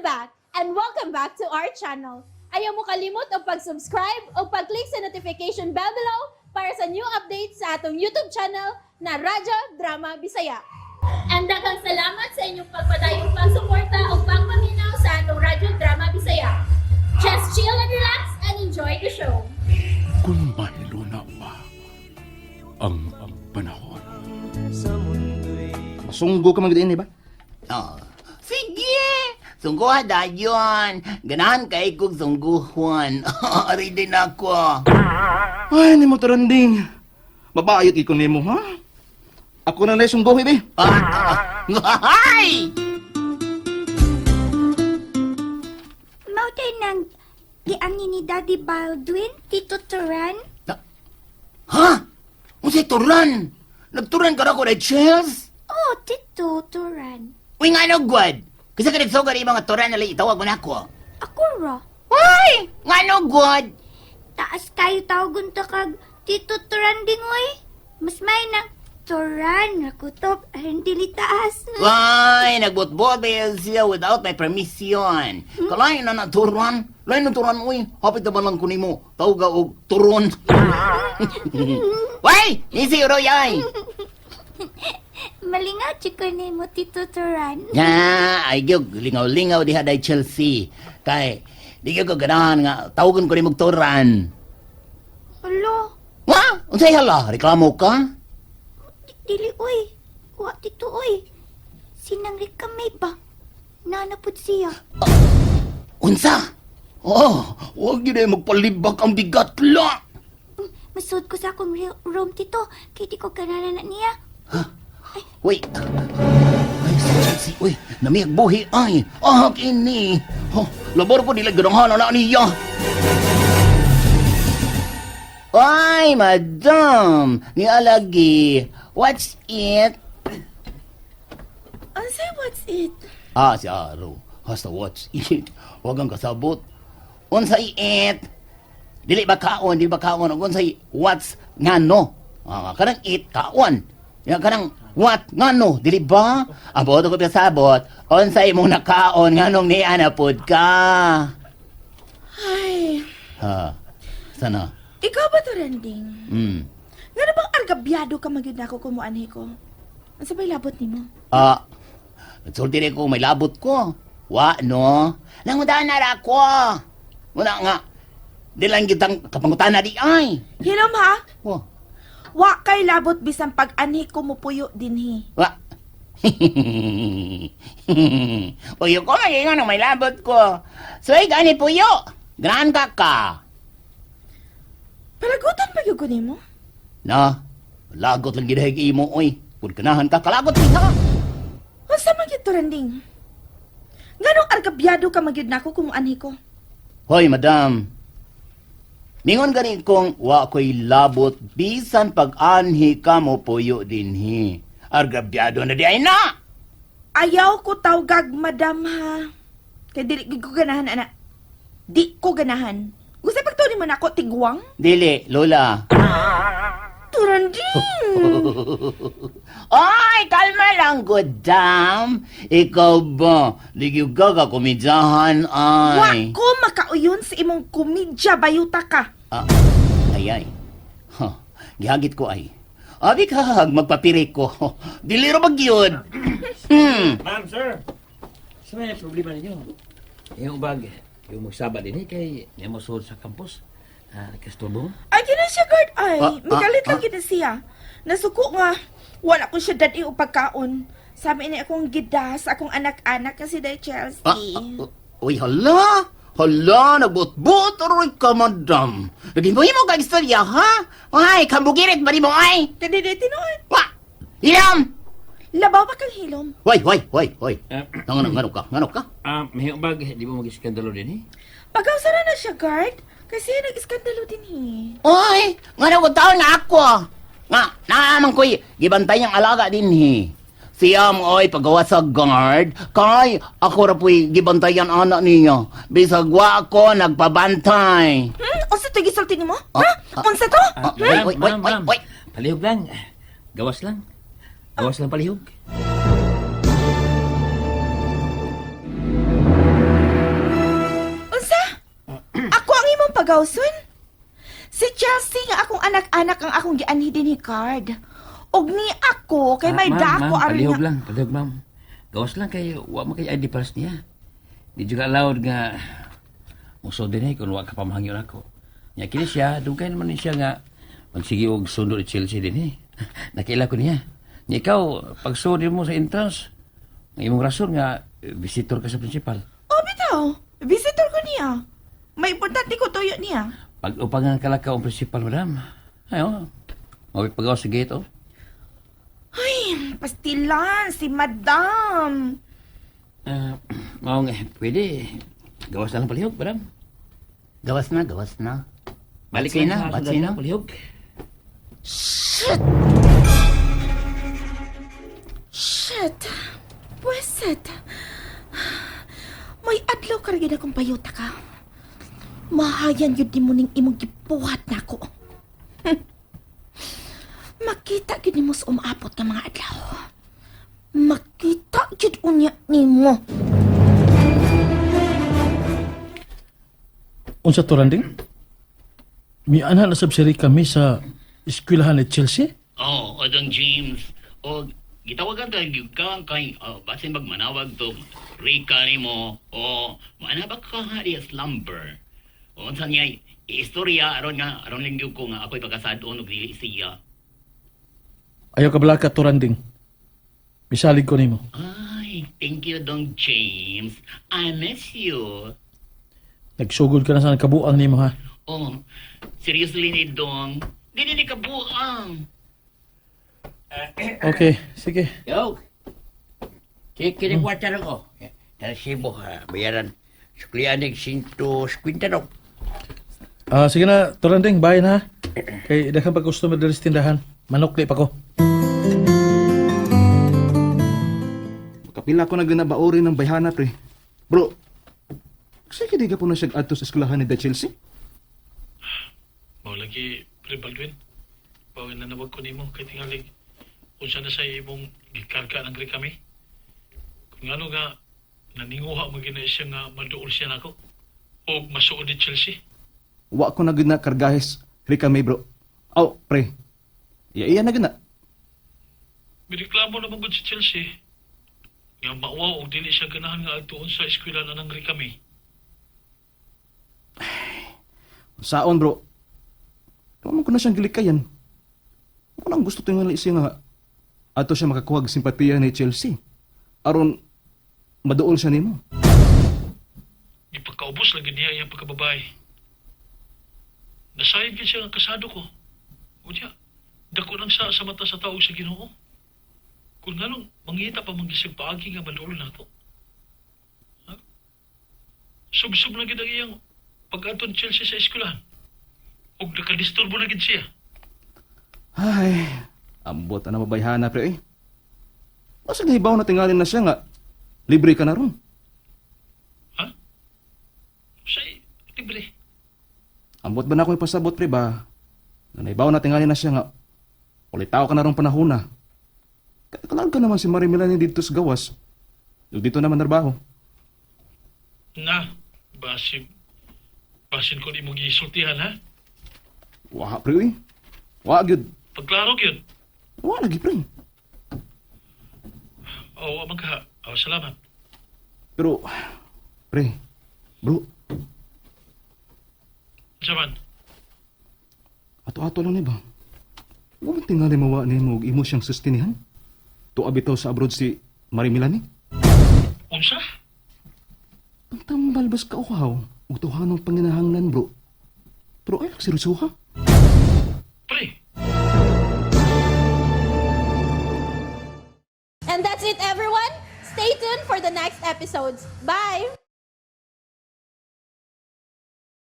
back and welcome back to our channel. Ayaw mo kalimot o pag-subscribe o pag-click sa notification bell below para sa new updates sa atong YouTube channel na Radyo Drama Bisaya. And daghang salamat sa inyong pagpadayong pagsuporta o pagpaminaw sa atong Radyo Drama Bisaya. Just chill and relax and enjoy the show. Kung mahilo na ba ang panahon? Masunggo ka magdiin, ba? Oh, sige! Sungguhan na yun. Ganahan kay kong sungguhan. Ari din ako. Ay, ni mo taranding. Mabayot ikon ni mo, ha? Ako na lang sunggohi, be. Ay! Mauday nang giangin ni Daddy Baldwin, Tito Turan. Ha? Unsay turan? Nagturan ka na ko na Chels? Oh, Tito Turan. Uy nga no, God. Kasi kanitso ka rin mga turan na lang itawag mo na ako. Ako ra. Uy! Nga no, God. Taas kayo tawagon ta kag Tito Turan dingoy. Mas may nang Turan, nakutop, hindi taas. Ay, nagbot-bot ba yan siya without my permission. Kalain na naturan. Lain na turan, uy. Hapit naman lang kunin mo. Tawag o turon. Uy! Nisi Uroyay! Malingaw chiko ni mo, Tito Turan. Ya, ay gyud lingaw-lingaw diha day Chelsea. Kay di gyud ko ganahan nga tawagon ko ni magturan. Alo, Wa? Unsay hala? Reklamo ka? dili oy. Wa Tito oy. Sinang rikamay ba? Nanapod siya. Unsa? Oh, wag gyud ay magpalibak ang bigat la. Masud ko sa akong room, Tito. Kaya di ko gananan na niya. Uy. Ay, si Chelsea. Uy, namiyag buhi ay. Ahak ini. Oh, labor ko nila ganahan na niya. Ay, madam. Ni alagi. What's it? Say what's it? Ah, si Aro. Hasta what's it? Huwag kang kasabot. Unsay it? Dili ba kaon? Dili ba kaon? Unsay what's ngano? Ah, kanang it kaon. Ya kanang what ngano? Dili ba? Abot ko pasabot. Unsay imong nakaon nganong niya na pud ka? Ay, Ha. Sana. ikaw ba to, Randing? Nga na bang argabyado ka magyud na ako kumuanhi ko? Ang sabay labot ni mo? Ah, nagsulti rin ko, may labot ko. Wa, no? Nangudahan na ra ko. Muna nga, di lang kitang kapangutan na di ay. Hilom ha? Wa. Wa kay labot bisan pag-anhi ko mo puyo dinhi. Wa. Puyo ko, ngayon nga may labot ko. Suy, gani puyo. Gran ka ka. Palagutan pa yung kunin mo? Na, lagot lang ginahig imo, oy. Kung kanahan ka, kalagot ka. Ang sama gyud to, Randing? Nga nung argabyado ka magyud na ako kumuanhi ko? Hoy, madam. Mingon ganin kong wa ko'y labot bisan pag-anhi ka mo puyo dinhi. Argabyado na di ay na. Ayaw ko tawgag, madam ha. Kaya dili gid ko ganahan, anak. Di ko ganahan. Gusto pagtunin mo na ako, tigwang? Dili, Lola. Turanding! Ay, kalma lang, good dam. Ikaw ba? Di yung gaga kumidyahan, Wa ay. ko makauyon sa imong komedya, bayuta ka. Ah, ay. Huh, gihagit ko ay. Abi ka, magpapirik ko. Dili ro magyud. Ma'am, sir. Sa may problema ninyo? Yung bag, yung magsaba din kay niya masuod sa campus. Kasturbo mo? Ay, gina siya, guard. Ay, mikalit lang ah. gina siya. Nasuko nga, wala ko siya dati o pagkaon. Sabi niya akong gida sa akong anak-anak kasi dahil Chelsea. Uy, hala. Hala, nagbut-but. Aroy ka, madam. Nagimbuhin mo kag istorya, ha? Ay, kambugirit ba ni mo, ay? Kadi tinood. Wa! Ilam! Labaw pa kang hilom. Hoy. Ah. Ngano ka? May bag, di ba mag-iskandalo din Pagkawsara na siya, guard. Kasi nag-iskandalo din Oy, ngano ko taon na ako. Nga, naamang ko'y gibantay niyang alaga din, Siya mo, oy, pagawa sa guard. Kay, ako ra po'y gibantayan anak niya. Bisag wa ako nagpabantay. Unsa to gisulti nimo? Ha? Unsa to? Ma'am. Palihog lang. Gawas lang palihog. Gawson? Si Chelsea nga akong anak-anak ang akong gianhi din ni card. Og ni ako kay may dako ma'am, aron palihog nga. lang, palihog ma'am. Gawas lang kay wa mo kay ID pass niya. Di juga allowed nga muso din kung wa ka pamahangyon ako. Nya kini siya, dugay naman ni siya nga magsige og sundo ni Chelsea din Nakila ko niya. Nya ikaw, pag sudi mo sa entrance, ang imong rason nga visitor ka sa principal. Oh, bitaw. Visitor ko niya. May importante ko tuyo niya. Pag upangan ka lang ka ang principal, madam. Ayo, mawipagaw sa gate, oh. Ay, pastilan si Madam. Mao nga, pwede. Gawas na lang palihog, madam. Gawas na, gawas na. Balik Batsay na, na, batsay na. palihog. Shit. Pweset. May adlaw ka rin akong payuta ka. Mahayan yun din mo ning imong gipuhat na ako. Makita yun mo sa umapot ng mga adlaw. Makita yun unya ni mo. Unsa to Randing? Miana na subsiri kami sa eskwelahan ni Chelsea? Oh, Odong James. O, gitawagan tayo ka kay basin magmanawag to Rika ni mo. O, manabak ka nga di slumber. O, saan niya, istorya, aron lingyo ko nga ako'y pagkasadon o dili siya. Ayaw ka balaka to Randing. Misalig ko nimo. Ay, thank you, Dong James. I miss you. Nagsugod ka na sa kabuang nimo ha. Oh, seriously ni Dong. Dili ni kabuang. Okay, sige. Yo! Kini kwarta lang ko. Narasibo ha, bayaran. Suklian ng 150 daw. Sige na, to Randing, bayan ha. Kay daghang pag customer diri sa tindahan. Manukli pa ko. Kapila ko na ginabaori ng bayhana, pre. Bro, kasi kaya ka po na siya ato sa eskwelahan ni Da Chelsea? Mao lagi Pre Baldwin. Bawin na nawag ko nimo kay tingali unsa na sa imong gikarga ng kami. Kung ano nga naninguha mo gina siya nga maduol siya nako o masuod ni Chelsea. Wa ko na gina kargahis. Rika may bro. Aw, pre. Iya na gina. Mireklamo naman gud si Chelsea. Nga maawa og dili siya ganahan nga adtuon sa eskwela na ng kami. Saon bro. Naman ko na siyang gilikayan. Ako lang gusto tingnan siya nga ato siya makakuha og simpatiya ni Chelsea. Aron maduol siya nimo. Ipagkaubos lagi niya iyang pagkababae. Nasayad gid siya nga kasado ko. Unya, dako lang sa mata sa tao sa Ginoo. Kung nganong mangita pa mangisig paagi nga maduol nato. Ha? Sub-sub na gid ang iyang pag-aton Chelsea sa eskwelahan. Og nakadisturbo na gid siya. Ay, ambot na mabayhana pre eh. Basta nahibaw na tingalin na siya nga. Libre ka na ron. Ha? Say, libre. Ambot ba na ako ipasabot pre ba? Nahibaw na tingalin na siya nga. Ulitaw ka na ron panahuna. Kalag ka naman si Marie Melanie dito sa gawas. Yung dito naman narbaho. Na, basin ko di mo gisultihan ha? Wa pre eh. Wa gyud. Pagklaro yun. Wa lagi pre. Oo, magka. Salamat. Pero, pre, bro, Saman, ato-ato lang ni ba? Huwag mo tingali mawa ni mo imo siyang sustinihan? Tuwa bitaw sa abroad si Marie Melanie? unsa? Ang tambal bas ka uhaw, utuhan ng panginahanglan bro. Pero ay seryoso ha? Pre, And that's it, everyone. Stay tuned for the next episodes. Bye!